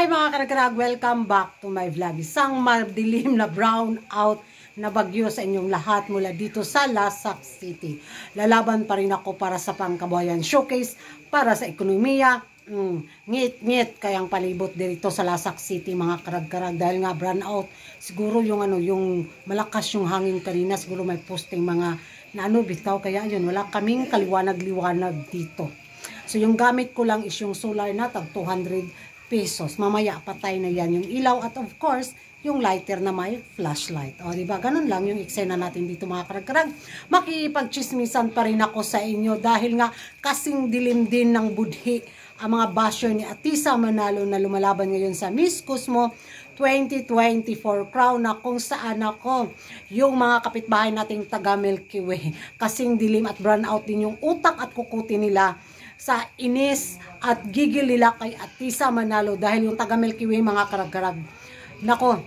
Hi mga karag-karag, welcome back to my vlog. Isang madilim na brown out na bagyo sa inyong lahat mula dito sa Lasak City. Lalaban pa rin ako para sa Pangkabuhayan Showcase, para sa ekonomiya. Ngit-ngit kayang palibot dito sa Lasak City mga karag-karag dahil nga brown out. Siguro yung yung malakas yung hangin kanina, siguro may posting mga na bitaw, kaya yun wala kaming kaliwanag-liwanag dito. So yung gamit ko lang is yung solar na tag 200 pesos. Mamaya patay na yan yung ilaw at of course yung lighter na may flashlight. O diba, ganun lang yung eksena natin dito mga karag-karag. Makikipagchismisan pa rin ako sa inyo dahil nga kasing dilim din ng budhi ang mga basher ni Atisa Manalo na lumalaban ngayon sa Miss Cosmo 2024 crown, na kung saan ako yung mga kapitbahay nating taga Milky Way kasing dilim at brown out din yung utak at kukuti nila sa inis at gigil nila kay Atisa Manalo dahil yung taga Milky Way mga karag-karag. Nako,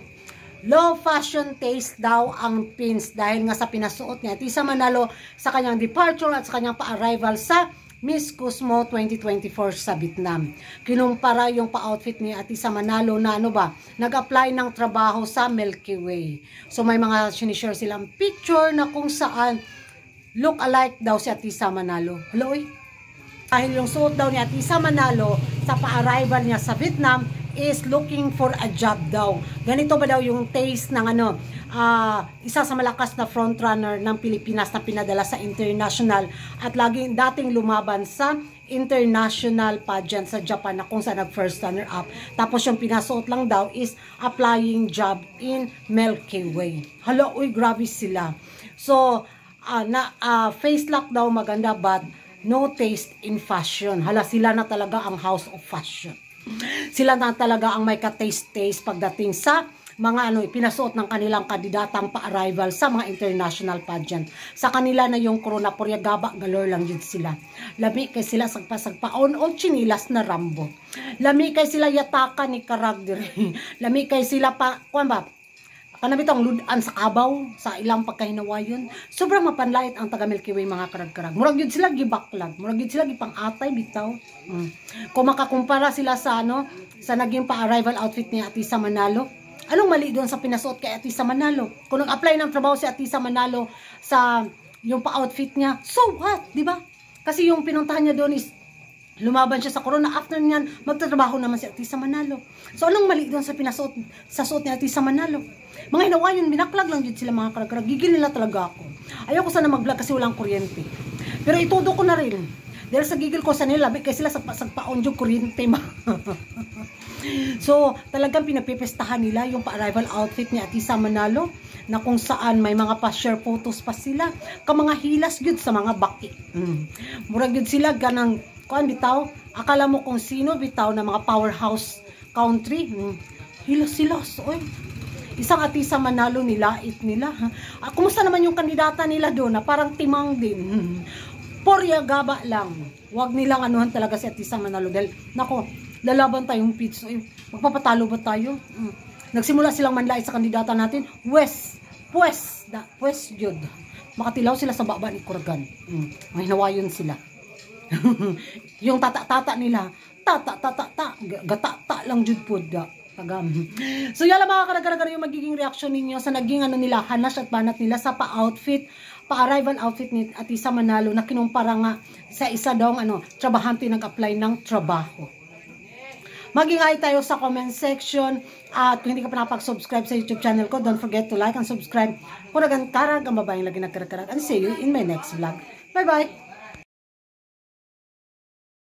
low fashion taste daw ang pins dahil nga sa pinasuot ni Atisa Manalo sa kanyang departure at sa kanyang pa-arrival sa Miss Cosmo 2024 sa Vietnam. Kinumpara yung pa-outfit ni Atisa Manalo na nag-apply ng trabaho sa Milky Way. So may mga sinishare silang picture na kung saan look alike daw si Atisa Manalo. Hello, dahil yung suot daw ni Atisa Manalo sa pa-arrival niya sa Vietnam is looking for a job daw. Ganito ba daw yung taste ng isa sa malakas na frontrunner ng Pilipinas na pinadala sa international at laging dating lumaban sa international pageant sa Japan na kung saan nag-first runner up. Tapos yung pinasuot lang daw is applying job in Milky Way. Hala, uy, grabe sila. So, face lock daw maganda but no taste in fashion. Hala, sila na talaga ang house of fashion. Sila na talaga ang may ka-taste-taste pagdating sa mga pinasuot ng kanilang kandidatang pa-arrival sa mga international pageant. Sa kanila na yung corona purya gaba galore lang yun sila. Lami kay sila sagpa-sagpaon o chinilas na Rambo. Lami kay sila yataka ni Karagdiri. Lami kay sila pa, kuwan ba? Kanabitang ludan sa kabaw sa ilang pagkahinawayon. Sobrang mapanlait ang taga Milky Way mga karag-karag. Murag yun sila gibaklag, murag yun sila gipang-atay bitaw. Kung makakumpara sila sa sa naging pa-arrival outfit ni Atisa Manalo, anong mali doon sa pinasuot kay Atisa Manalo? Kung nag-apply ng trabaho si Atisa Manalo sa yung pa-outfit niya, so what, di ba? Kasi yung pinuntahan niya doon is lumaban siya sa corona. After niyan, magtatrabaho naman si Atisa Manalo. So, anong mali doon sa pinasuot, sa suot ni Atisa Manalo? Mga hinawayon, binaklag lang dito sila mga karag-karag. Gigil nila talaga ako. Ayoko sana mag-vlog kasi walang kuryente. Pero itudo ko na rin. Dahil sa gigil ko sa nila, kaya sila sagpaon yung kuryente. So, talagang pinapipestahan nila yung pa-arrival outfit ni Atisa Manalo na kung saan may mga pa-share photos pa sila. Mga hilas yun sa mga baki. Murag yun sila ganang kuan bitaw, akala mo kung sino bitaw na mga powerhouse country. Hilos-hilos, oy. Isang Atisa Manalo nilait nila. Kumusta naman yung kandidata nila doon na parang timang din. Porya gaba lang. Huwag nilang anuhan talaga si Atisa Manalo dahil nako, lalaban tayong pizza. Magpapatalo ba tayo? Nagsimula silang manlait sa kandidata natin. Pues yun. Makatilaw sila sa baba ni Kurgan. May nawayon sila. Yung tata nila, gata lang jud pod tagam. So yala mga karag-karag yung magiging reaction ninyo sa naging nila hanas at banat nila sa pa-arrival outfit ni Atisa Manalo na kinumpara nga sa isa daw trabahante nag-apply ng trabaho. Mag-ingay tayo sa comment section at kung hindi ka pa nakapag-subscribe sa YouTube channel ko, don't forget to like and subscribe. Kung nagan karag ang babaeng lagi nagkarag-karag, and see you in my next vlog. Bye bye.